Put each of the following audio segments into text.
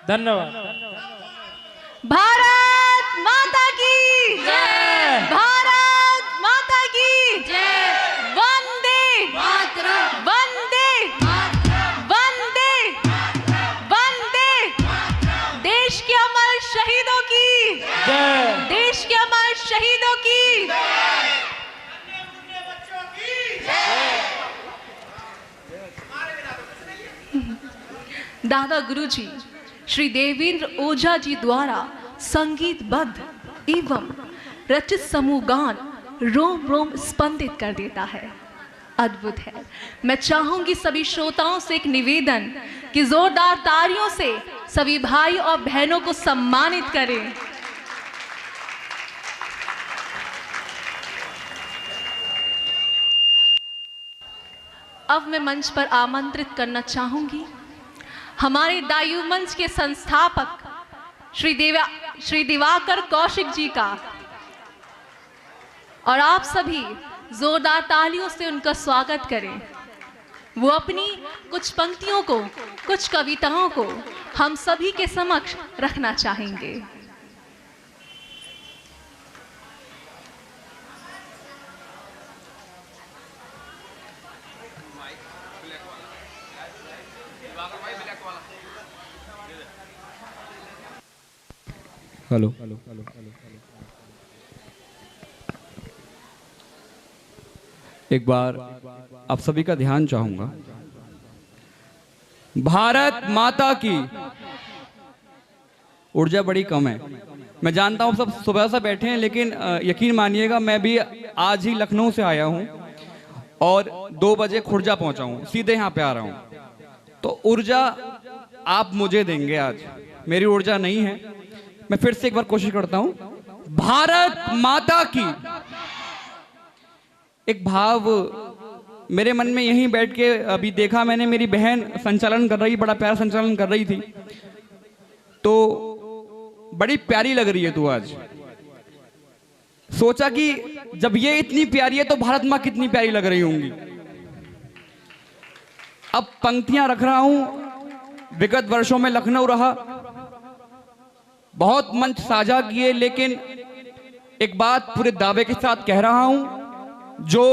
धन्यवाद। भारत माता की जय। भारत माता की जय। वंदे मातरम। वंदे वंदे वंदे। देश के अमर शहीदों की जय। देश के अमर शहीदों की दादा गुरुजी श्री देवेंद्र ओझा जी द्वारा संगीतबद्ध एवं रचित समूह गान रोम रोम स्पंदित कर देता है। अद्भुत है। मैं चाहूंगी सभी श्रोताओं से एक निवेदन कि जोरदार तालियों से सभी भाई और बहनों को सम्मानित करें। अब मैं मंच पर आमंत्रित करना चाहूंगी हमारे दायु मंच के संस्थापक श्री दिवाकर कौशिक जी का, और आप सभी जोरदार तालियों से उनका स्वागत करें। वो अपनी कुछ पंक्तियों को, कुछ कविताओं को हम सभी के समक्ष रखना चाहेंगे। हेलो। एक बार आप सभी का ध्यान चाहूंगा। भारत माता की ऊर्जा बड़ी कम है। मैं जानता हूं सब सुबह से बैठे हैं, लेकिन यकीन मानिएगा मैं भी आज ही लखनऊ से आया हूं और 2 बजे खुर्जा पहुंचा हूं, सीधे यहां पे आ रहा हूं। तो ऊर्जा आप मुझे देंगे, आज मेरी ऊर्जा नहीं है। मैं फिर से एक बार कोशिश करता हूं। भारत माता की। एक भाव मेरे मन में यहीं बैठ के अभी देखा मैंने, मेरी बहन संचालन कर रही, बड़ा प्यारा संचालन कर रही थी, तो बड़ी प्यारी लग रही है तू आज। सोचा कि जब ये इतनी प्यारी है तो भारत माँ कितनी प्यारी लग रही होंगी। अब पंक्तियां रख रहा हूं। विगत वर्षों में लखनऊ रहा, बहुत मंच साझा किए, लेकिन एक बात पूरे दावे के साथ कह रहा हूं, जो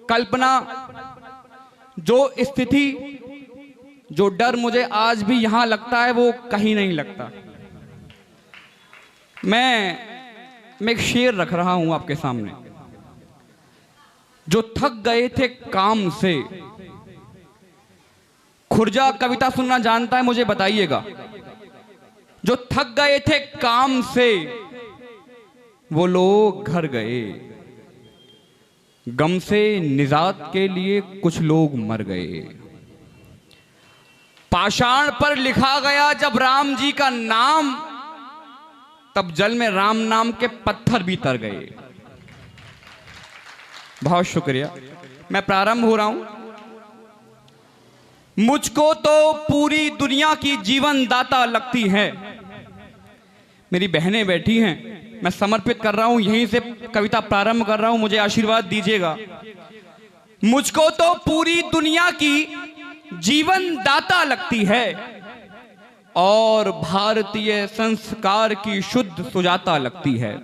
कल्पना, जो स्थिति, जो डर मुझे आज भी यहां लगता है वो कहीं नहीं लगता। मैं एक शेर रख रहा हूं आपके सामने। जो थक गए थे काम से। खुर्जा कविता सुनना जानता है, मुझे बताइएगा। जो थक गए थे काम से वो लोग घर गए, गम से निजात के लिए कुछ लोग मर गए। पाषाण पर लिखा गया जब राम जी का नाम, तब जल में राम नाम के पत्थर भी तर गए। बहुत शुक्रिया। मैं प्रारंभ हो रहा हूं। मुझको तो पूरी दुनिया की जीवन दाता लगती है। मेरी बहनें बैठी हैं, मैं समर्पित कर रहा हूं, यहीं से कविता प्रारंभ कर रहा हूं, मुझे आशीर्वाद दीजिएगा। मुझको तो पूरी दुनिया की जीवन दाता लगती है और भारतीय संस्कार की शुद्ध सुजाता लगती है।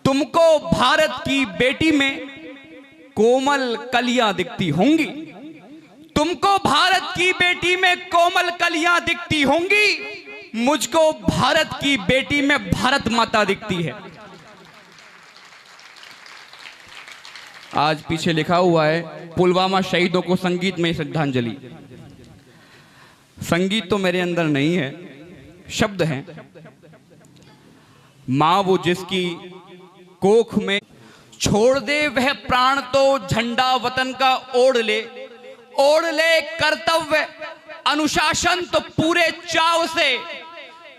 तुमको भारत की बेटी में कोमल कलियां दिखती होंगी। तुमको भारत की बेटी में कोमल कलियां दिखती होंगी। मुझको भारत की बेटी में भारत माता दिखती है। आज पीछे लिखा हुआ है, पुलवामा शहीदों को संगीत में श्रद्धांजलि। संगीत तो मेरे अंदर नहीं है, शब्द हैं। मां वो जिसकी कोख में छोड़ दे वह प्राण तो झंडा वतन का ओढ़ ले। ओढ़ ले कर्तव्य अनुशासन तो पूरे चाव से।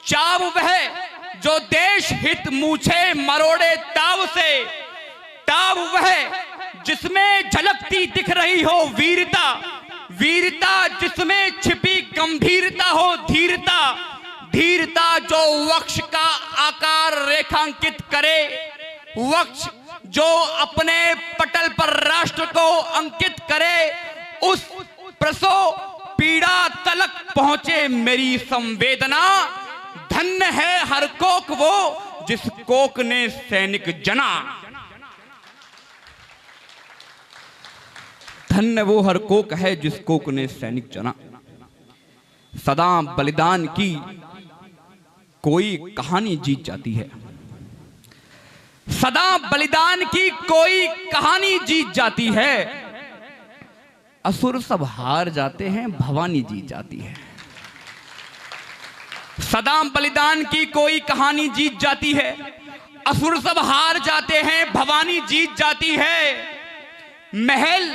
चाव वह जो देश हित मूछे मरोड़े ताव से। ताव वह जिसमें झलकती दिख रही हो वीरता। वीरता जिसमें छिपी गंभीरता हो धीरता। धीरता जो वक्ष का आकार रेखांकित करे। वक्ष जो अपने पटल पर राष्ट्र को अंकित करे। उस प्रसो पीड़ा तलक पहुंचे मेरी संवेदना। धन्य है हर कोक वो जिस कोक ने सैनिक जना। धन्य वो हर कोक है जिस कोक ने सैनिक जना। सदा बलिदान की कोई कहानी जीत जाती है। सदा बलिदान की कोई कहानी जीत जाती है। असुर सब हार जाते हैं, भवानी जीत जाती है। सदा बलिदान की कोई कहानी जीत जाती है। असुर सब हार जाते हैं, भवानी जीत जाती है। महल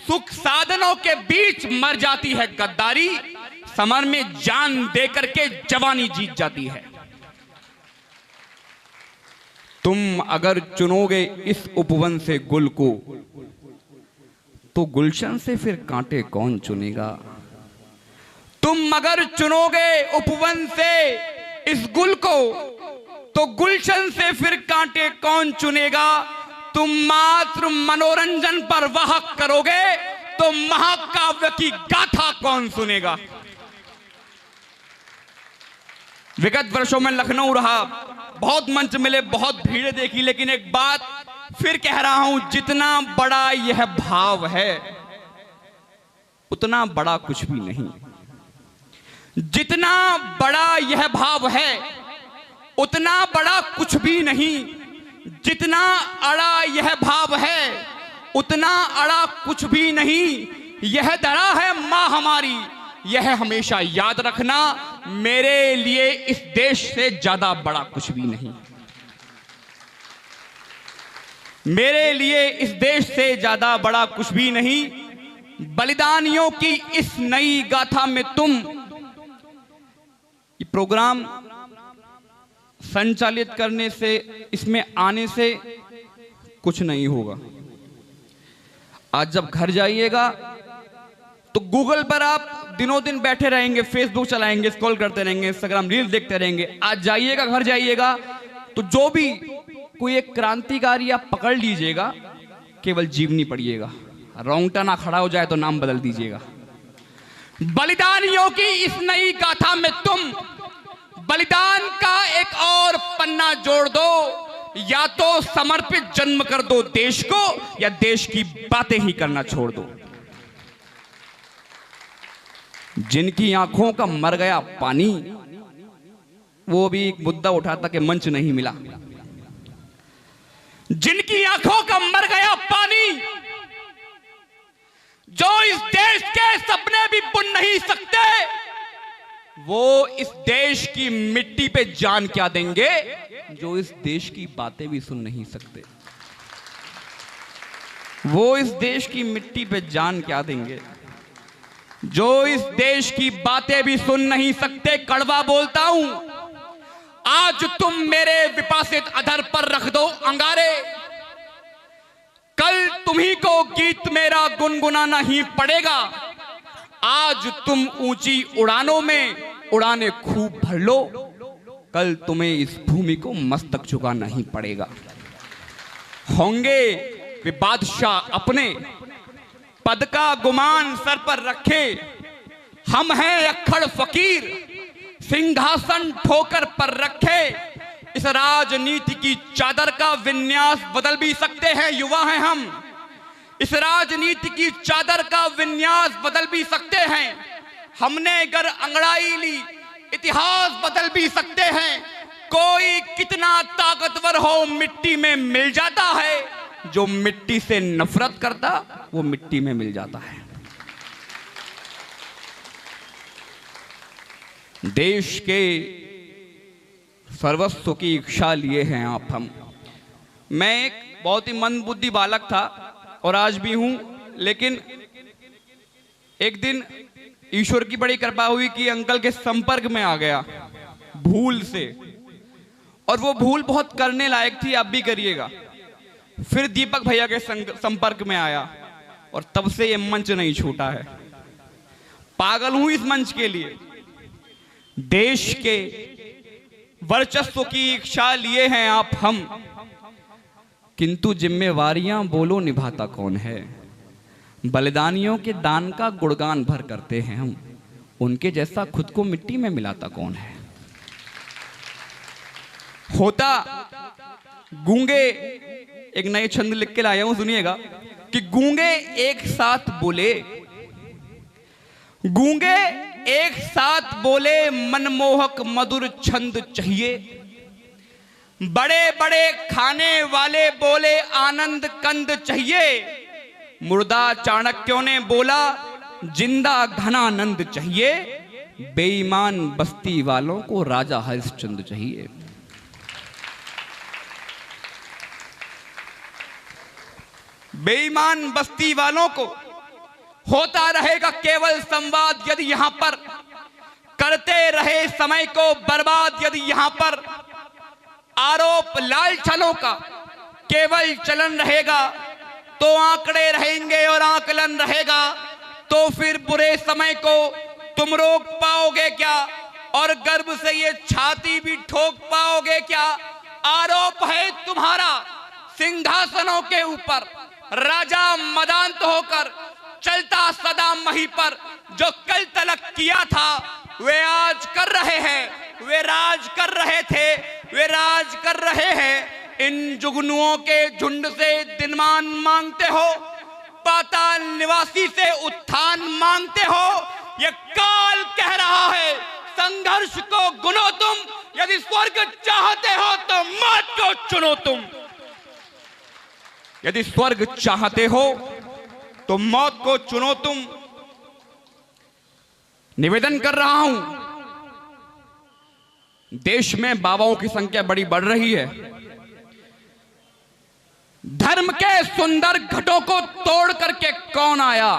सुख साधनों के बीच मर जाती है गद्दारी। समर में जान देकर के जवानी जीत जाती है। तुम अगर चुनोगे इस उपवन से गुल को तो गुलशन से फिर कांटे कौन चुनेगा। तुम अगर चुनोगे उपवन से इस गुल को तो गुलशन से फिर कांटे कौन चुनेगा। तुम मात्र मनोरंजन पर वाहक करोगे तो महाकाव्य की गाथा कौन सुनेगा। विगत वर्षों में लखनऊ रहा, बहुत मंच मिले, बहुत भीड़ देखी, लेकिन एक बात फिर कह रहा हूं, जितना बड़ा यह भाव है उतना बड़ा कुछ भी नहीं। जितना बड़ा यह भाव है उतना बड़ा कुछ भी नहीं। जितना अड़ा यह भाव है उतना अड़ा कुछ भी नहीं। यह धरा है मां हमारी, यह हमेशा याद रखना, मेरे लिए इस देश से ज्यादा बड़ा कुछ भी नहीं। मेरे लिए इस देश से ज्यादा बड़ा कुछ भी नहीं। बलिदानियों की इस नई गाथा में तुम, ये प्रोग्राम संचालित करने से, इसमें आने से कुछ नहीं होगा। आज जब घर जाइएगा तो गूगल पर आप दिनों दिन बैठे रहेंगे, फेसबुक चलाएंगे, स्क्रॉल करते रहेंगे, इंस्टाग्राम रील देखते रहेंगे। आज जाइएगा, घर जाइएगा तो जो भी कोई एक क्रांतिकारी आप पकड़ लीजिएगा, केवल जीवनी पढ़िएगा। रोंगटा ना खड़ा हो जाए तो नाम बदल दीजिएगा। बलिदानियों की इस नई गाथा में तुम बलिदान का एक और पन्ना जोड़ दो। या तो समर्पित जन्म कर दो देश को, या देश की बातें ही करना छोड़ दो। जिनकी आंखों का मर गया पानी, वो भी एक मुद्दा उठाता कि मंच नहीं मिला। जिनकी आंखों का मर गया पानी, जो इस देश के सपने भी बुन नहीं सकते, वो इस देश की मिट्टी पे जान क्या देंगे जो इस देश की बातें भी सुन नहीं सकते। वो इस देश की मिट्टी पे जान क्या देंगे जो इस देश की बातें भी सुन नहीं सकते। कड़वा बोलता हूं, आज तुम मेरे विपासित अधर पर रख दो अंगारे, कल तुम्ही को गीत मेरा गुनगुनाना ही पड़ेगा। आज तुम ऊंची उड़ानों में उड़ाने खूब भर लो, कल तुम्हें इस भूमि को मस्तक झुकाना ही पड़ेगा। होंगे वे बादशाह अपने पद का गुमान सर पर रखे, हम हैं अक्खड़ फकीर सिंहासन ठोकर पर रखे। इस राजनीति की चादर का विन्यास बदल भी सकते हैं, युवा हैं हम। इस राजनीति की चादर का विन्यास बदल भी सकते हैं। हमने अगर अंगड़ाई ली, इतिहास बदल भी सकते हैं। कोई कितना ताकतवर हो, मिट्टी में मिल जाता है। जो मिट्टी से नफरत करता, वो मिट्टी में मिल जाता है। देश के सर्वस्व की इच्छा लिए हैं आप हम। मैं एक बहुत ही मंदबुद्धि बालक था और आज भी हूं, लेकिन एक दिन ईश्वर की बड़ी कृपा हुई कि अंकल के संपर्क में आ गया भूल से, और वो भूल बहुत करने लायक थी, आप भी करिएगा। फिर दीपक भैया के संपर्क में आया और तब से ये मंच नहीं छूटा है। पागल हूं इस मंच के लिए। देश के वर्चस्व की इच्छा लिए हैं आप हम, किंतु जिम्मेवारियां बोलो निभाता कौन है। बलिदानियों के दान का गुणगान भर करते हैं हम, उनके जैसा खुद को मिट्टी में मिलाता कौन है। होता गूंगे, एक नए छंद लिख के लाया हूं, सुनिएगा कि गूंगे एक साथ बोले, गूंगे एक साथ बोले, मनमोहक मधुर छंद चाहिए। बड़े बड़े खाने वाले बोले आनंद कंद चाहिए। मुर्दा चाणक्यों ने बोला जिंदा घनानंद चाहिए। बेईमान बस्ती वालों को राजा हरिश्चंद्र चाहिए। बेईमान बस्ती वालों को होता रहेगा केवल संवाद यदि यहां पर करते रहे समय को बर्बाद। यदि यहां पर आरोप लालछनों का केवल चलन रहेगा तो आंकड़े रहेंगे और आकलन रहेगा। तो फिर बुरे समय को तुम रोक पाओगे क्या, और गर्व से ये छाती भी ठोक पाओगे क्या। आरोप है तुम्हारा सिंहासनों के ऊपर, राजा मदांत होकर चलता सदा मही पर। जो कल तलक किया था वे आज कर रहे हैं, वे राज कर रहे थे, वे राज कर रहे हैं। इन जुगनुओं के झुंड से दिनमान मांगते हो, पाताल निवासी से उत्थान मांगते हो। ये काल कह रहा है संघर्ष को गुनो तुम, यदि स्वर्ग चाहते हो तो मौत को चुनो तुम। यदि स्वर्ग चाहते हो तो मौत को चुनो तुम। निवेदन कर रहा हूं, देश में बाबाओं की संख्या बड़ी बढ़ रही है। धर्म के सुंदर घटों को तोड़ करके कौन आया।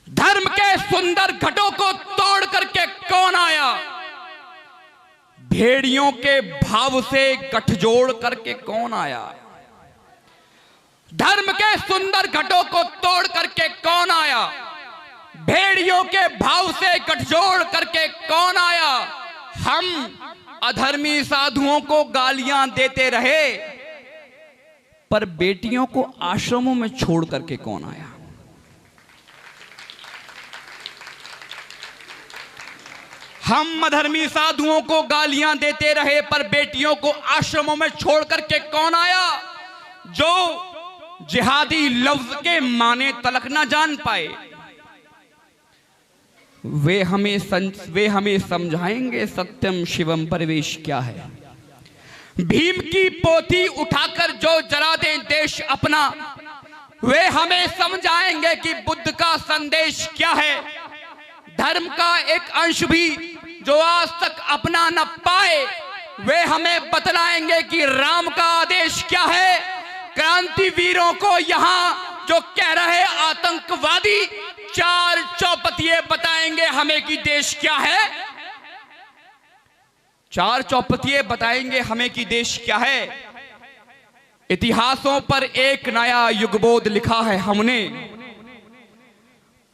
धर्म के सुंदर घटों को तोड़ करके कौन आया। भेड़ियों के भाव से गठजोड़ करके कौन आया। धर्म के सुंदर घटों को तोड़ करके कौन आया। भेड़ियों के भाव से गठजोड़ करके कौन आया। हम अधर्मी साधुओं को गालियां देते रहे, पर बेटियों को आश्रमों में छोड़ करके कौन आया। हम अधर्मी साधुओं को गालियां देते रहे, पर बेटियों को आश्रमों में छोड़ करके कौन आया। जो जिहादी लफ्ज के माने तलक ना जान पाए, वे हमें समझाएंगे सत्यम शिवम परिवेश क्या है। भीम की पोथी उठाकर जो जला दे देश अपना, वे हमें समझाएंगे कि बुद्ध का संदेश क्या है। धर्म का एक अंश भी जो आज तक अपना न पाए, वे हमें बतलाएंगे कि राम का आदेश क्या है। क्रांतिवीरों को यहां जो कह रहे आतंकवादी, चार चौपतिये बताएंगे हमें कि देश क्या है। चार चौपतिये बताएंगे हमें कि देश क्या है। इतिहासों पर एक नया युगबोध लिखा है हमने।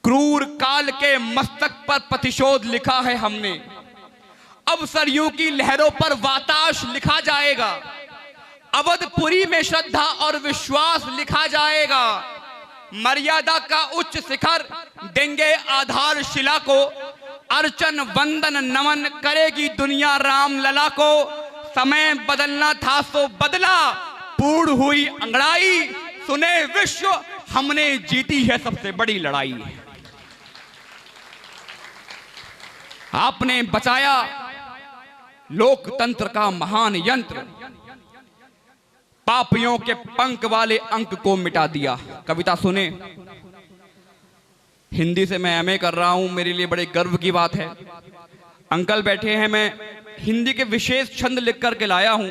क्रूर काल के मस्तक पर प्रतिशोध लिखा है हमने। अब सरयू की लहरों पर वाताश लिखा जाएगा। अवधपुरी में श्रद्धा और विश्वास लिखा जाएगा। मर्यादा का उच्च शिखर देंगे आधारशिला को। अर्चन वंदन नमन करेगी दुनिया राम लला को। समय बदलना था सो बदला, पूर्ण हुई अंगड़ाई। सुने विश्व हमने जीती है सबसे बड़ी लड़ाई। आपने बचाया लोकतंत्र का महान यंत्र, पापियों के पंख वाले अंक को मिटा दिया। कविता सुने। हिंदी से मैं एमए कर रहा हूं, मेरे लिए बड़े गर्व की बात है। अंकल बैठे हैं, मैं हिंदी के विशेष छंद लिख करके लाया हूं।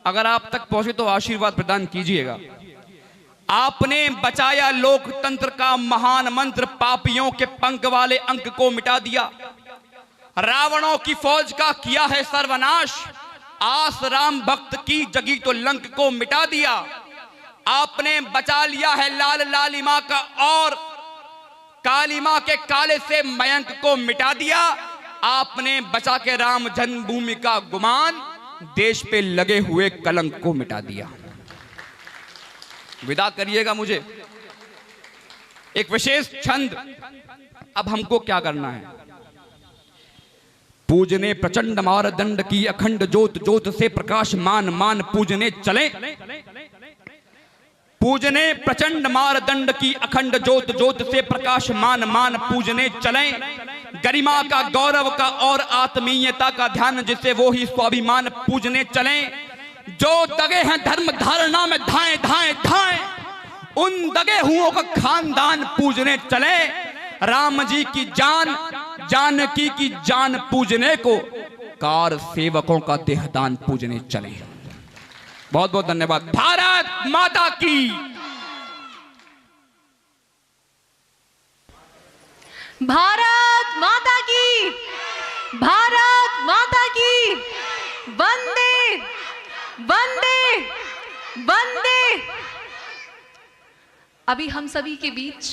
अगर आप तक पहुंचे तो आशीर्वाद प्रदान कीजिएगा। आपने बचाया लोकतंत्र का महान मंत्र, पापियों के पंख वाले अंक को मिटा दिया। रावणों की फौज का किया है सर्वनाश, आस राम भक्त की जगी तो लंक को मिटा दिया। आपने बचा लिया है लाल लालिमा का और काली मां के काले से मयंक को मिटा दिया। आपने बचा के राम जन्मभूमि का गुमान, देश पे लगे हुए कलंक को मिटा दिया। विदा करिएगा मुझे। एक विशेष छंद। अब हमको क्या करना है? पूजने प्रचंड मारदंड की अखंड ज्योत, ज्योत से प्रकाश मान मान पूजने चले। पूजने प्रचंड मारदंड की अखंड ज्योत, ज्योत से प्रकाश मान मान पूजने चले। गरिमा का, गौरव का और आत्मीयता का ध्यान जिसे वो ही स्वाभिमान पूजने चले। जो दगे हैं धर्म धारणा में धाएं धाएं धाएं, उन दगे हुओं का खानदान पूजने चले। राम जी की जान, जानकी की जान पूजने को कार सेवकों का देहदान पूजने चले। बहुत बहुत धन्यवाद। भारत माता की। भारत माता की, भारत माता की। वंदे वंदे वंदे। अभी हम सभी के बीच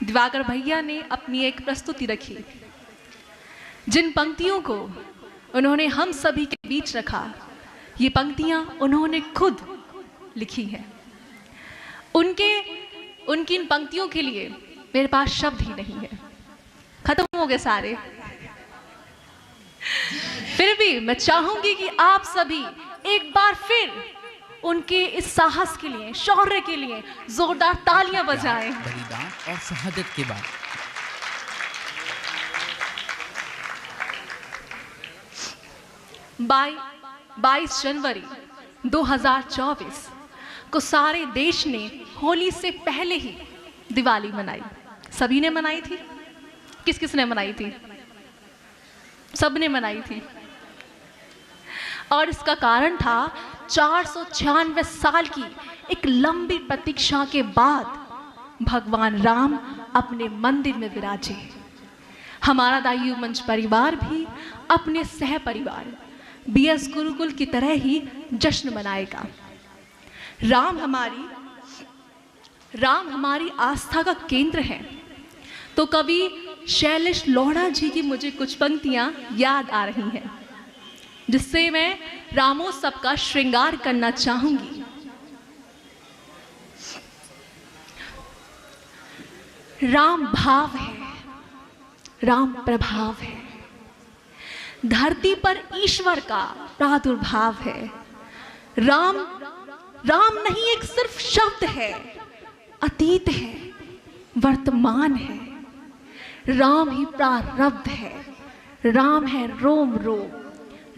दिवाकर भैया ने अपनी एक प्रस्तुति रखी। जिन पंक्तियों को उन्होंने हम सभी के बीच रखा, ये पंक्तियां उन्होंने खुद लिखी हैं। उनकी इन पंक्तियों के लिए मेरे पास शब्द ही नहीं है, खत्म हो गए सारे। फिर भी मैं चाहूंगी कि आप सभी एक बार फिर उनके इस साहस के लिए, शौर्य के लिए जोरदार तालियां बजाएं। बलिदान और शहादत के बाद 22 जनवरी 2024 को सारे देश ने होली से पहले ही दिवाली मनाई। सभी ने मनाई थी। किस किस ने मनाई थी? सबने मनाई थी। और इसका कारण था 496 साल की एक लंबी प्रतीक्षा के बाद भगवान राम अपने मंदिर में विराजे। हमारा दायु मंच परिवार भी अपने सह परिवार बीएस गुरुकुल की तरह ही जश्न मनाएगा। राम हमारी आस्था का केंद्र है। तो कवि शैलेश लोढ़ा जी की मुझे कुछ पंक्तियां याद आ रही हैं, जिससे मैं रामोत्सव का श्रृंगार करना चाहूंगी। राम भाव है, राम प्रभाव है, धरती पर ईश्वर का प्रादुर्भाव है। राम नहीं एक सिर्फ शब्द है, अतीत है, वर्तमान है। राम ही प्रारब्ध है, राम है रोम रोम,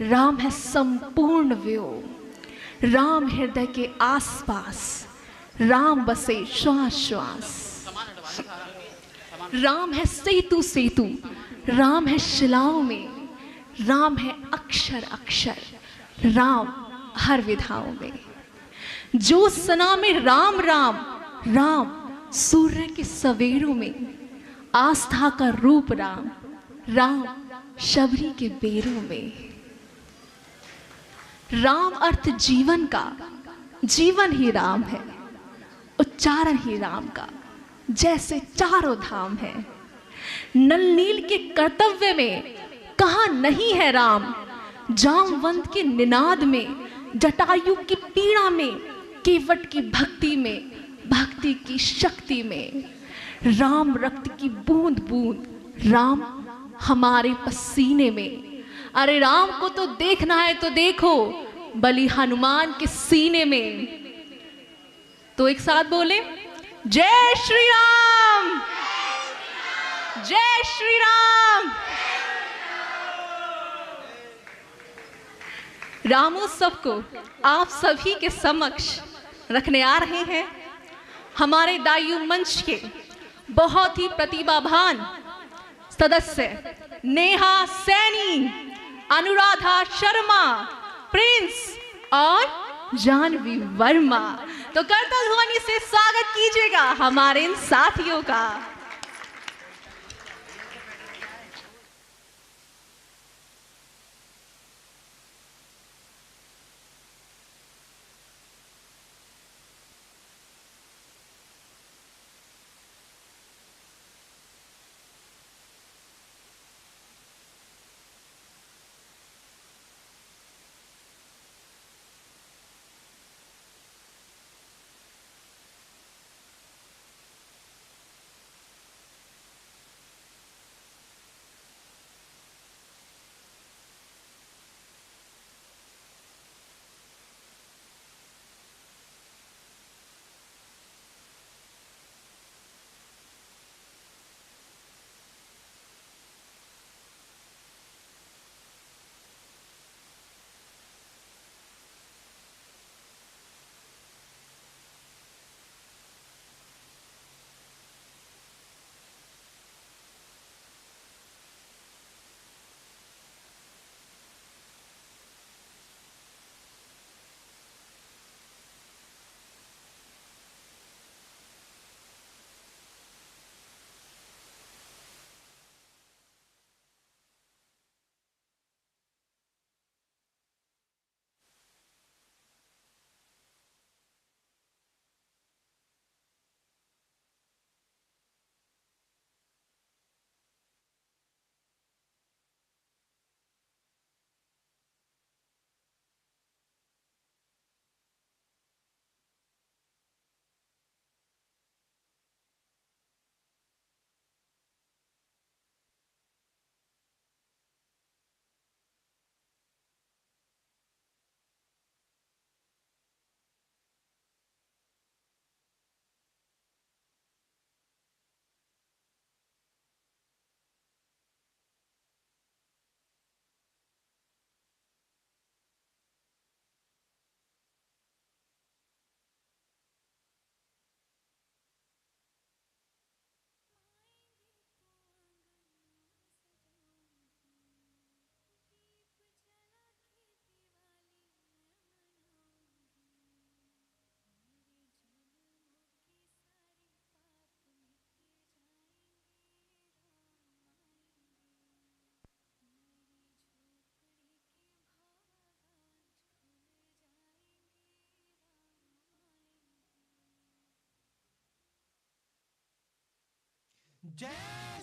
राम है संपूर्ण व्योम, राम हृदय के आसपास, राम बसे श्वास श्वास। राम है सेतु सेतु, राम है शिलाओं में, राम है अक्षर अक्षर, राम हर विधाओं में। जो सना में राम राम, राम सूर्य के सवेरों में, आस्था का रूप राम, राम शबरी के बेरों में। राम अर्थ जीवन का, जीवन ही राम है, उच्चारण ही राम का, जैसे चारों धाम है। नल नील के कर्तव्य में कहाँ नहीं है राम, जामवंत के निनाद में, जटायु की पीड़ा में, केवट की भक्ति में, भक्ति की शक्ति में। राम रक्त की बूंद बूंद, राम हमारे पसीने में। अरे राम को तो देखना है तो देखो बलि हनुमान के सीने में। तो एक साथ बोले, जय श्री राम, जय श्री राम। रामोत्सव को आप सभी के समक्ष रखने आ रहे हैं हमारे दायु मंच के बहुत ही प्रतिभावान सदस्य नेहा सैनी, अनुराधा शर्मा, प्रिंस और जानवी वर्मा। तो करताल ध्वनि से स्वागत कीजिएगा हमारे इन साथियों का। जय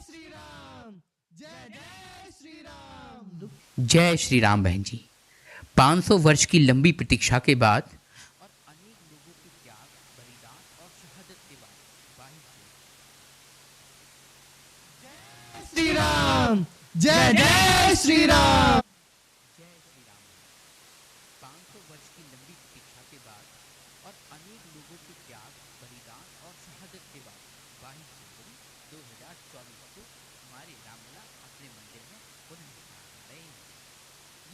श्री राम, जय जय श्री राम। जय श्री राम बहन जी। 500 वर्ष की लंबी प्रतीक्षा के बाद और अनेक लोगों के त्याग, बलिदान और शहादत के बाद श्री राम, जय जय श्री राम। जय श्री राम। 500 वर्ष की लंबी प्रतीक्षा के बाद और अनेक लोगों के त्याग, बलिदान और शहादत के बाद 22 जनवरी 2024 को हमारे रामलला अपने मंदिर में पुनः स्थान पा रहे हैं।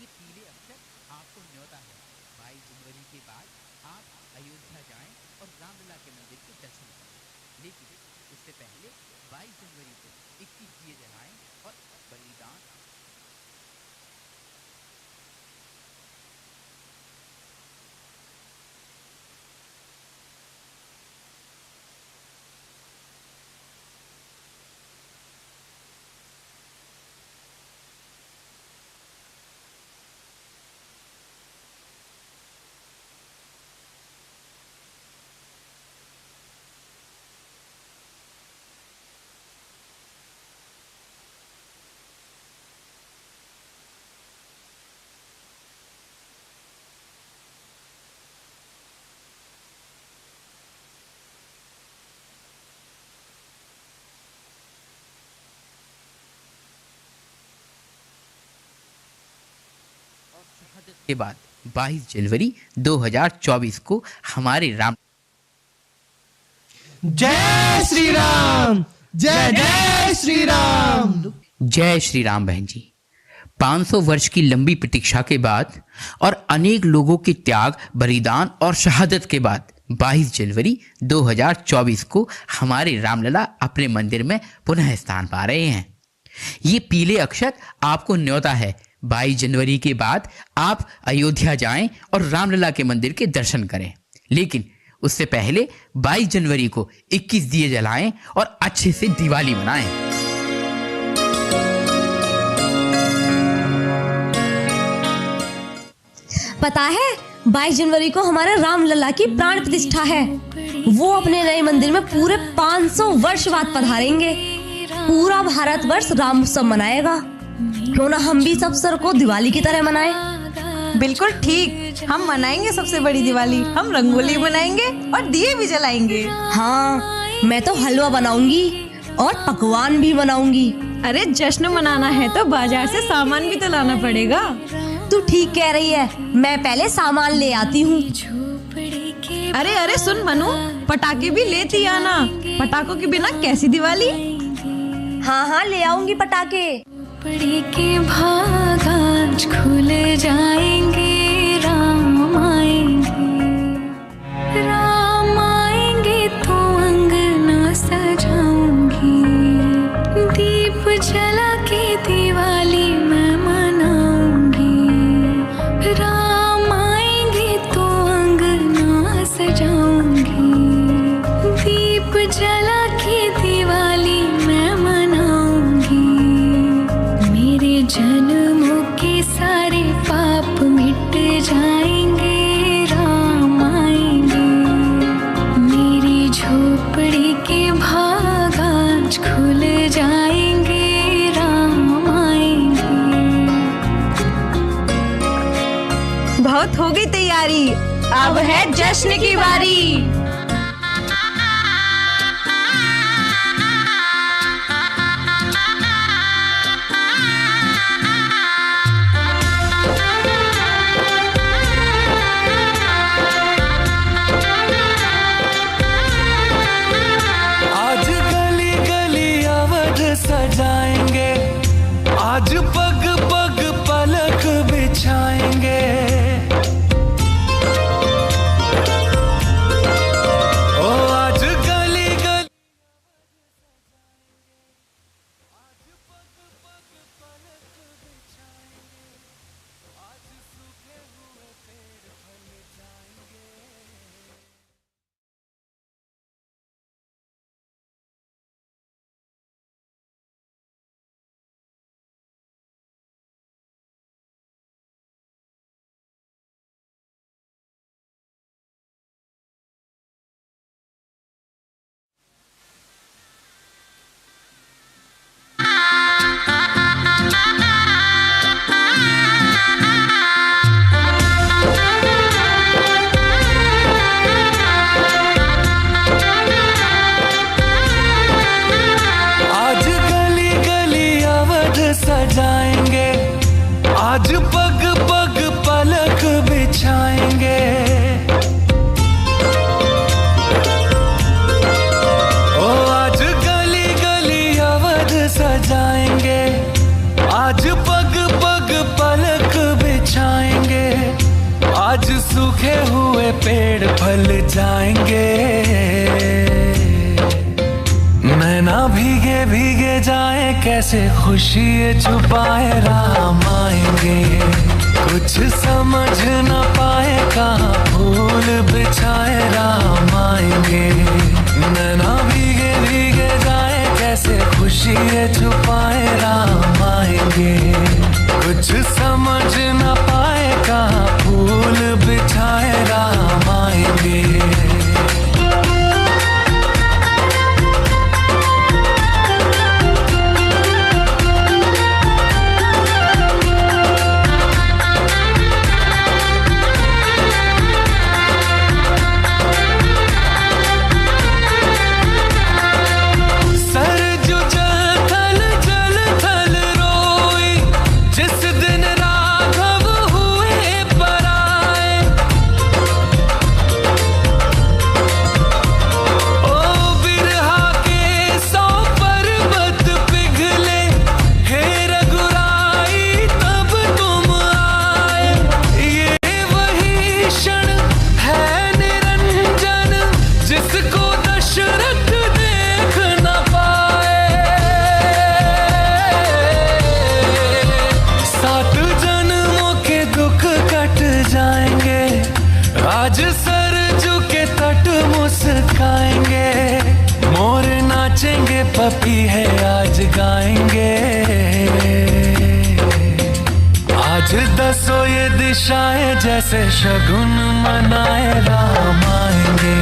ये पीले अक्षर आपको न्योता है। 22 जनवरी के बाद आप अयोध्या जाएं और रामलला के मंदिर के दर्शन करें। लेकिन उससे पहले 22 जनवरी को 21 दिए जलाएं और बलिदान और शहादत के बाद 22 जनवरी 2024 को हमारे राम जय श्री राम, जय जय श्री राम। जय श्री राम बहन जी। 500 वर्ष की लंबी प्रतीक्षा के बाद और अनेक लोगों के त्याग, बलिदान और शहादत के बाद 22 जनवरी 2024 को हमारे रामलला अपने मंदिर में पुनः स्थान पा रहे हैं। ये पीले अक्षर आपको न्योता है। 22 जनवरी के बाद आप अयोध्या जाएं और रामलला के मंदिर के दर्शन करें। लेकिन उससे पहले 22 जनवरी को 21 दिए जलाएं और अच्छे से दिवाली मनाएं। पता है 22 जनवरी को हमारे रामलला की प्राण प्रतिष्ठा है। वो अपने नए मंदिर में पूरे 500 वर्ष बाद पधारेंगे। पूरा भारतवर्ष राम उत्सव मनाएगा। क्यों ना हम भी इस अवसर को दिवाली की तरह मनाएं। बिल्कुल ठीक, हम मनाएंगे सबसे बड़ी दिवाली। हम रंगोली बनाएंगे और दिए भी जलाएंगे। हाँ, मैं तो हलवा बनाऊंगी और पकवान भी बनाऊंगी। अरे जश्न मनाना है तो बाजार से सामान भी तो लाना पड़ेगा। तू ठीक कह रही है, मैं पहले सामान ले आती हूँ। अरे अरे सुन मनु, पटाखे भी लेती आना। पटाखों के बिना कैसी दिवाली। हाँ हाँ, ले आऊंगी पटाखे। पड़ी के भाग आज खुल जाएंगे। राम आएंगे तो अंगना सजाऊंगी। दीप जला के दिवाली मैं मनाऊंगी। राम आएंगे तो अंगना सजाऊंगी। दीप जला के दिवाली मैं मनाऊंगी। मेरे जन्मों के सारे पाप मिट जाएंगे। राम आएंगे। मेरी झोपड़ी के भाग आज खुल जाएंगे। राम आएंगे। बहुत हो गई तैयारी, अब है जश्न की बारी। सजाएंगे, आज पग पग पलक बिछाएंगे। ओ आज गली गली अवध सजाएंगे, आज पग पग पलक बिछाएंगे। आज सूखे हुए पेड़ फल जाएंगे, नैना भीगे भीगे जाए कैसे खुशी छुपाए राम आएंगे। कुछ समझ न पाए कहाँ फूल बिछाए राम आएंगे। नैना भीगे भीगे जाए कैसे खुशी छुपाए राम आएंगे। कुछ समझ न पाए कहाँ फूल बिछाए राम आएंगे। आज सरजू के तट मुस्काएंगे, मोर नाचेंगे पपीहे आज गाएंगे। आज दसों ये दिशाएं जैसे शगुन मनाए राम आएंगे।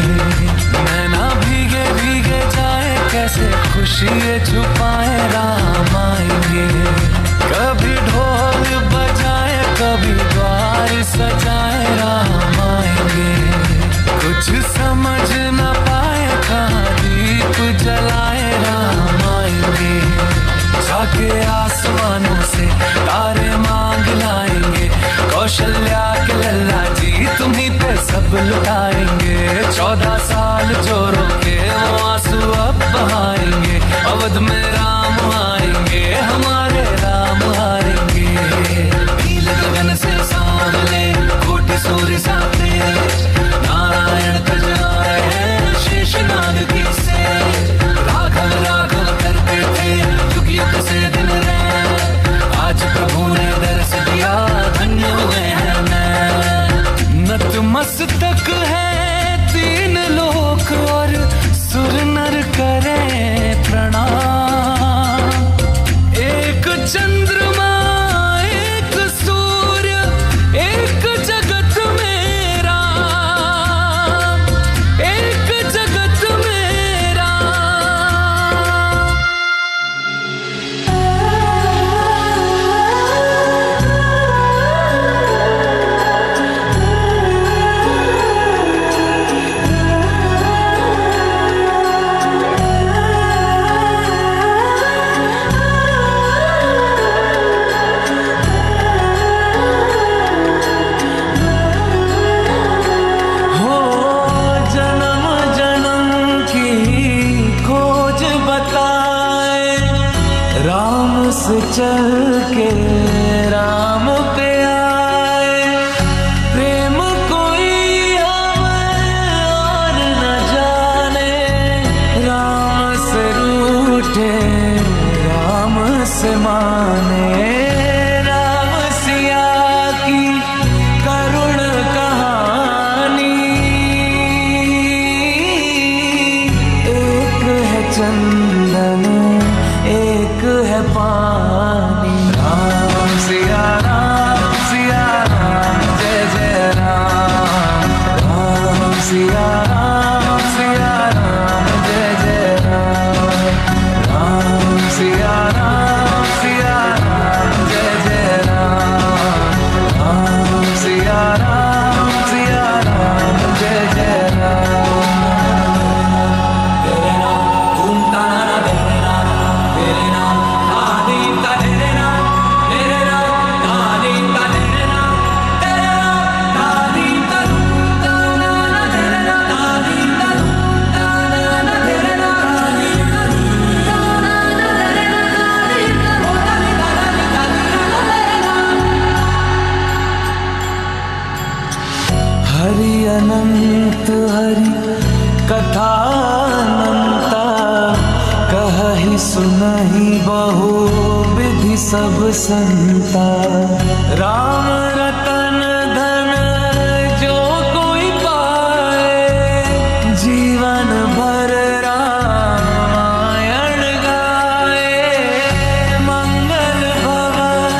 नैना भीगे भीगे जाए कैसे खुशी छुपाए राम आएंगे। कभी ढोल बजाए कभी द्वार सजाए राम आएंगे। कुछ समझ न पाए कहाँ दीप जलाए राम आएंगे। जाके आसमानों से तारे मांग लाएंगे, कौशल्या के लल्ला जी तुम्हीं पे सब लुटाएंगे। 14 साल जो रोके वो आंसू अब बहाएंगे। अवध में राम आएंगे, हमारे राम आएंगे। नील गगन से सांवले कोटि सूर्य सा तेज, नारायण कजा रहे शेषनाग की सेज। राघव राघव करते थे युग युग से दिन रैन, आज प्रभु ने दर्श दिया धन्य हुए हैं मैं। नतमस्तक है तीन लोक और सुर नर करें प्रणाम। एक चंद्रमा एक सूर्य एक जगत में राम, एक जगत में राम। चल के राम पे आए, प्रेम कोई हमें और न जाने। राम से रूठे राम से माने, राम सिया की करुण कहानी। एक है चंदन एक है पानी। राम सिया राम जय जय राम। राम सिया राम जय जय राम। राम सिया राम कथा अनंता, कहि सुनहि बहु विधि सब संता। राम रतन धन जो कोई पाए, जीवन भर रामायण गाए। मंगल भवन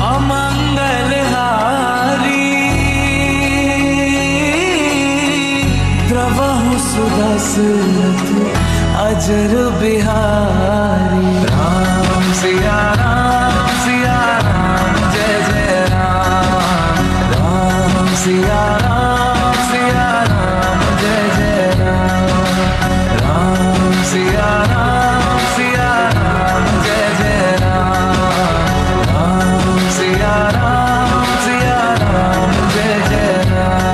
अमंगल हारी, द्रवहु सुदशरथ अजर बिहारी। राम सिया राम जय जय राम। राम सिया राम जय जय राम। राम सिया राम जय जय राम। राम सिया राम जय जय राम।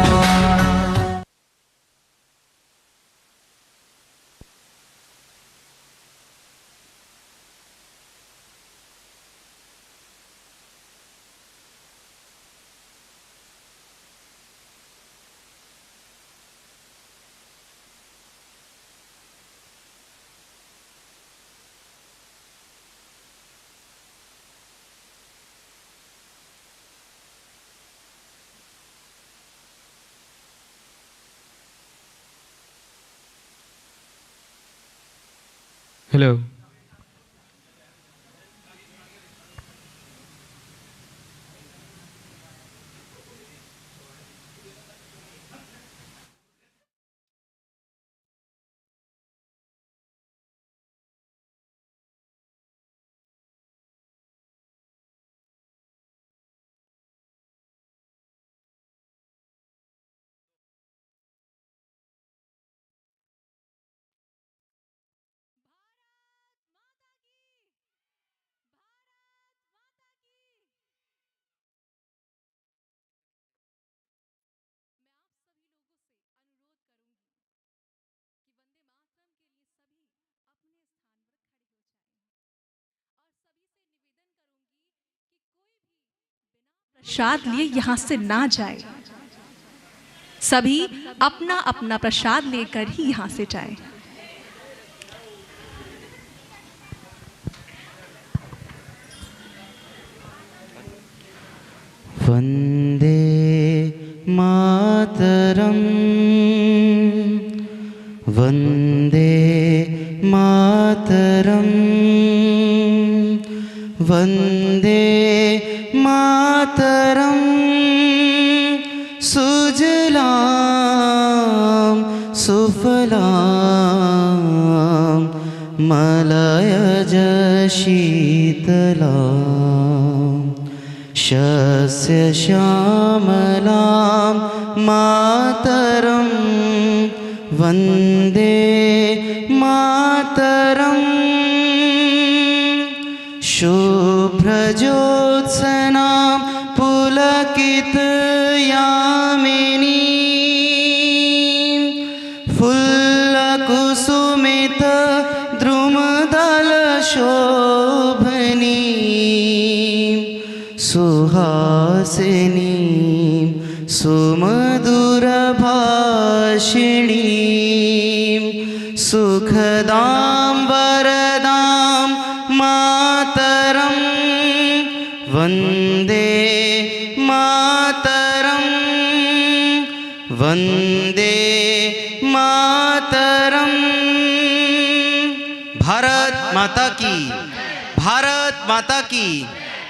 हेलो। प्रसाद लिए यहाँ से ना जाए। सभी अपना अपना प्रसाद लेकर ही यहाँ से जाए। वंदे मातरम, वंदे मातरम, वंदे मातरम। सुजलाम सुफलाम मलयज शीतलाम, शस्य श्यामलां मातरं वन्दे मातरं। शुभ्रज्योत्सनां पुलकितयामिनीं, फुल्लकुसुमित द्रुमदलशोभनीं, सुहासिनीं सुमधुरभाषिणीं, सुखदां वरदां मातरं वन्दे मातरं, वन्दे मातरं। भारत माता की, भारत माता की।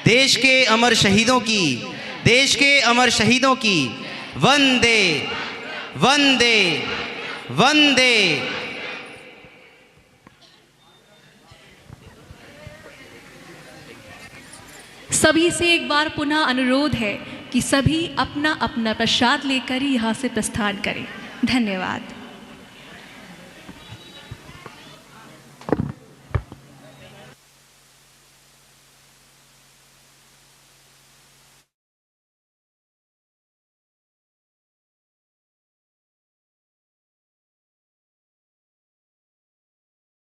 देश के अमर शहीदों की, देश के अमर शहीदों की वंदे वंदे वंदे। सभी से एक बार पुनः अनुरोध है कि सभी अपना अपना प्रसाद लेकर ही यहाँ से प्रस्थान करें। धन्यवाद।